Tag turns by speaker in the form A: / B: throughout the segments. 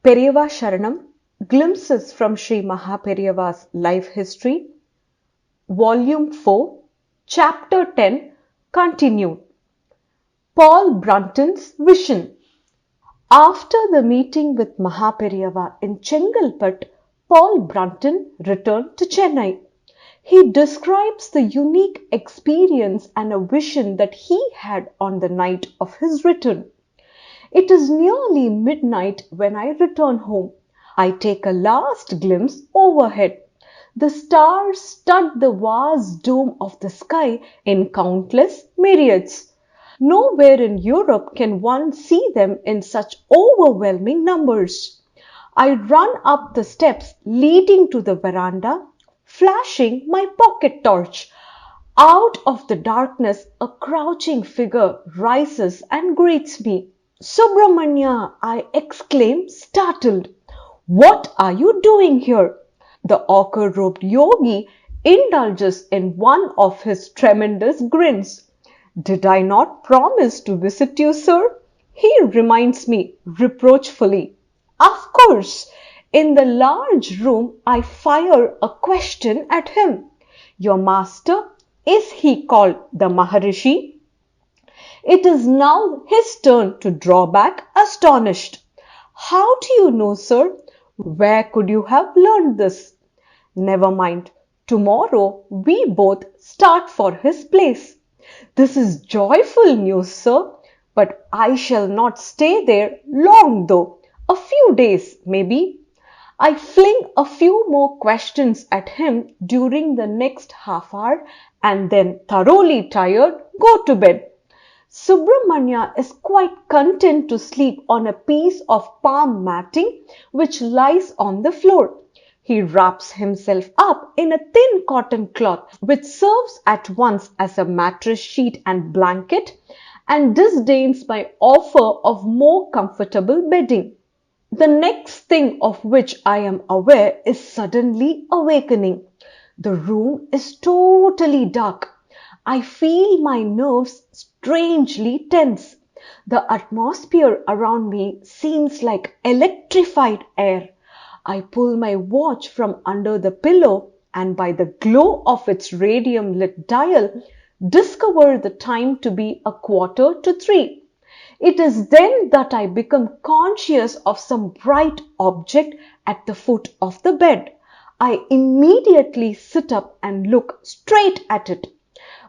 A: Periyava Sharanam, Glimpses from Sri Periyava's Life History, Volume 4, Chapter 10, Continued. Paul Brunton's Vision. After the meeting with Maha Periyava in Chengalpet, Paul Brunton returned to Chennai. He describes the unique experience and a vision that he had on the night of his return. It is nearly midnight when I return home. I take a last glimpse overhead. The stars stud the vast dome of the sky in countless myriads. Nowhere in Europe can one see them in such overwhelming numbers. I run up the steps leading to the veranda, flashing my pocket torch. Out of the darkness, a crouching figure rises and greets me. "Subramanya," I exclaim, startled. "What are you doing here?" The ochre-robed yogi indulges in one of his tremendous grins. "Did I not promise to visit you, sir?" he reminds me reproachfully. Of course, in the large room I fire a question at him. "Your master, is he called the Maharishi?" It is now his turn to draw back astonished. "How do you know, sir? Where could you have learned this?" "Never mind. Tomorrow we both start for his place." "This is joyful news, sir, but I shall not stay there long though. A few days, maybe." I fling a few more questions at him during the next half hour and then, thoroughly tired, go to bed. Subramanya is quite content to sleep on a piece of palm matting which lies on the floor. He wraps himself up in a thin cotton cloth which serves at once as a mattress sheet and blanket and disdains my offer of more comfortable bedding. The next thing of which I am aware is suddenly awakening. The room is totally dark. I feel my nerves strangely tense. The atmosphere around me seems like electrified air. I pull my watch from under the pillow and by the glow of its radium-lit dial, discover the time to be 2:45. It is then that I become conscious of some bright object at the foot of the bed. I immediately sit up and look straight at it.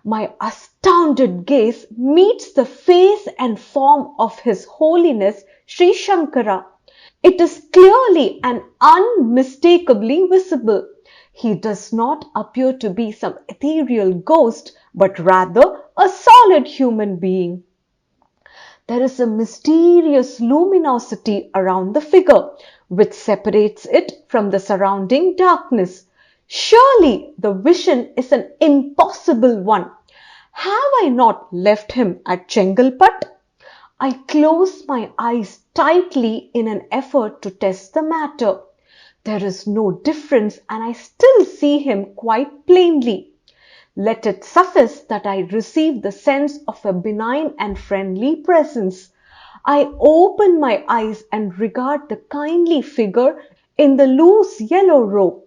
A: My astounded gaze meets the face and form of His Holiness Sri Shankara. It is clearly and unmistakably visible. He does not appear to be some ethereal ghost, but rather a solid human being. There is a mysterious luminosity around the figure, which separates it from the surrounding darkness. Surely the vision is an impossible one. Have I not left him at Chengalpet? I close my eyes tightly in an effort to test the matter. There is no difference and I still see him quite plainly. Let it suffice that I receive the sense of a benign and friendly presence. I open my eyes and regard the kindly figure in the loose yellow robe.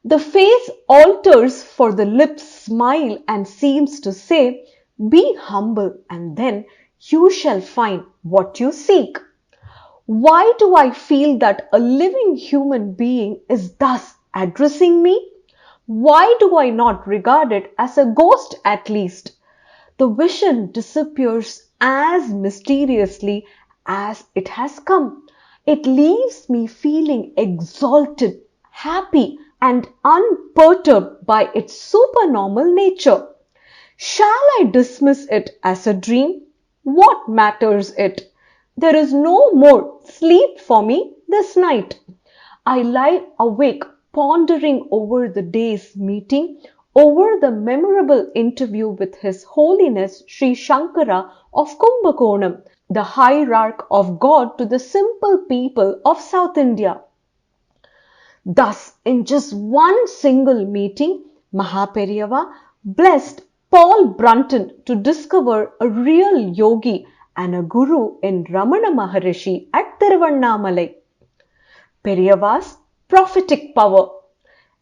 A: The face alters, for the lips smile and seems to say, "Be humble and then you shall find what you seek." Why do I feel that a living human being is thus addressing me? Why do I not regard it as a ghost at least? The vision disappears as mysteriously as it has come. It leaves me feeling exalted, happy, and unperturbed by its supernormal nature. Shall I dismiss it as a dream? What matters it? There is no more sleep for me this night. I lie awake pondering over the day's meeting, over the memorable interview with His Holiness Sri Shankara of Kumbakonam, the hierarch of God to the simple people of South India. Thus, in just one single meeting, Maha Periyava blessed Paul Brunton to discover a real yogi and a guru in Ramana Maharishi at Tiruvannamalai. Periyava's prophetic power.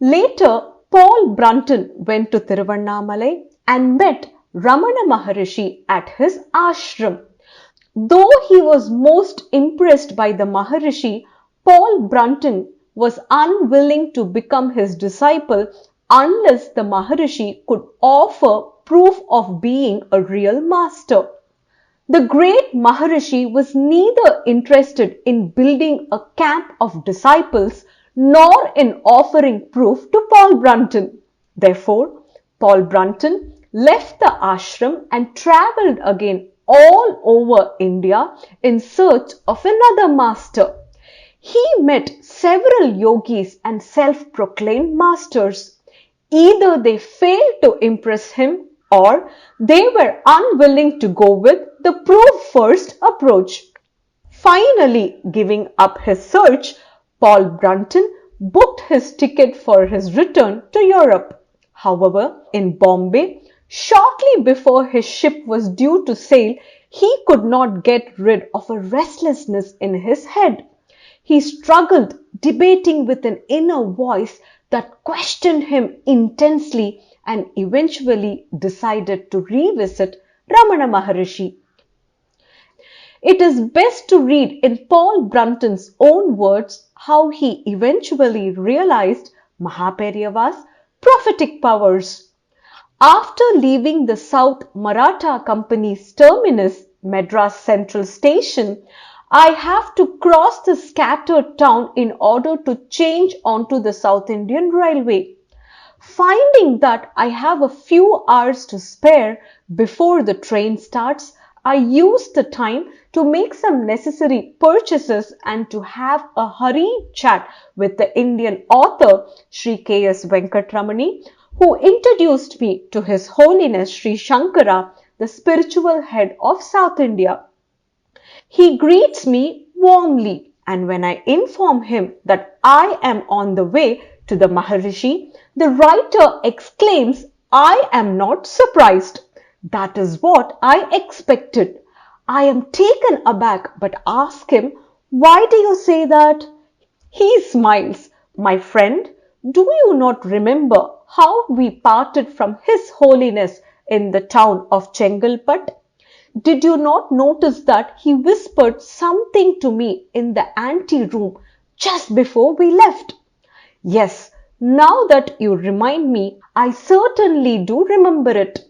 A: Later, Paul Brunton went to Tiruvannamalai and met Ramana Maharishi at his ashram. Though he was most impressed by the Maharishi, Paul Brunton was unwilling to become his disciple unless the Maharishi could offer proof of being a real master. The great Maharishi was neither interested in building a camp of disciples nor in offering proof to Paul Brunton. Therefore, Paul Brunton left the ashram and travelled again all over India in search of another master. He met several yogis and self-proclaimed masters. Either they failed to impress him or they were unwilling to go with the proof first approach. Finally, giving up his search, Paul Brunton booked his ticket for his return to Europe. However, in Bombay, shortly before his ship was due to sail, he could not get rid of a restlessness in his head. He struggled, debating with an inner voice that questioned him intensely and eventually decided to revisit Ramana Maharishi. It is best to read in Paul Brunton's own words how he eventually realized Periyava's prophetic powers. After leaving the South Maratha Company's terminus, Madras Central Station, I have to cross the scattered town in order to change onto the South Indian Railway. Finding that I have a few hours to spare before the train starts, I use the time to make some necessary purchases and to have a hurried chat with the Indian author Sri K.S. Venkatramani, who introduced me to His Holiness Sri Shankara, the spiritual head of South India. He greets me warmly, and when I inform him that I am on the way to the Maharishi, the writer exclaims, "I am not surprised. That is what I expected." I am taken aback but ask him, "Why do you say that?" He smiles. "My friend, do you not remember how we parted from His Holiness in the town of Chengalpat? Did you not notice that he whispered something to me in the ante-room just before we left?" Yes, now that you remind me, I certainly do remember it.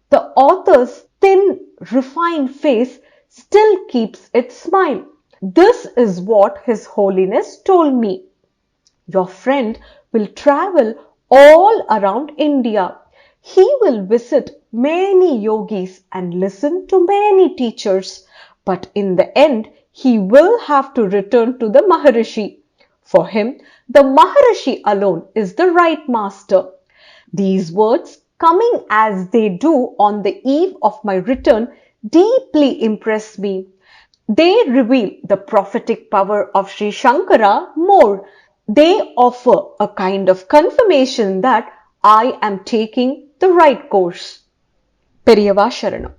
A: The author's thin, refined face still keeps its smile. This is what His Holiness told me. Your friend will travel all around India. He will visit many yogis and listen to many teachers. But in the end, he will have to return to the Maharishi. For him, the Maharishi alone is the right master. These words, coming as they do on the eve of my return, deeply impress me. They reveal the prophetic power of Sri Shankara more. They offer a kind of confirmation that I am taking the right course. Periyava Sharanam.